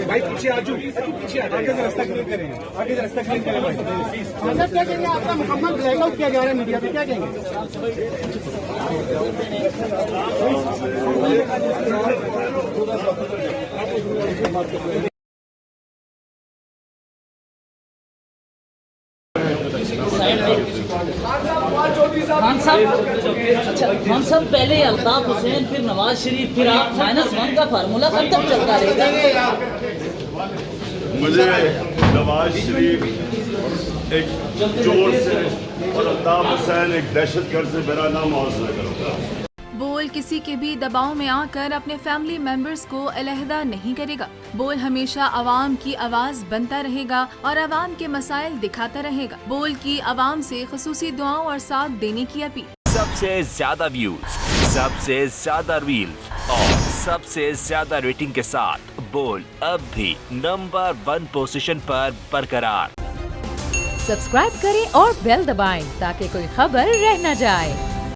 بھائی پیچھے آجو، پیچھے آگے سے راستہ کلیئر کریں، آگے سے راستہ کلیئر کریں بھائی. سر کیا کہیں گے؟ آپ کا مکمل بلیک آؤٹ کیا جا رہا ہے میڈیا پہ، کیا کہیں گے؟ خان صاحب پہلے الطاف حسین پھر نواز شریف پھر آپ -1 کا فارمولا کب تک چلتا رہے گا؟ مجھے نواز شریف ایک چور سے اور الطاف حسین ایک دہشت گرد سے میرا نام موازنہ کروں. بول کسی کے بھی دباؤ میں آ کر اپنے فیملی ممبرز کو علیحدہ نہیں کرے گا. بول ہمیشہ عوام کی آواز بنتا رہے گا اور عوام کے مسائل دکھاتا رہے گا. بول کی عوام سے خصوصی دعاؤں اور ساتھ دینے کی اپیل. سب سے زیادہ ویوز، سب سے زیادہ ریلز اور سب سے زیادہ ریٹنگ کے ساتھ بول اب بھی نمبر 1 پوزیشن پر برقرار. سبسکرائب کریں اور بیل دبائیں تاکہ کوئی خبر رہ نہ جائے.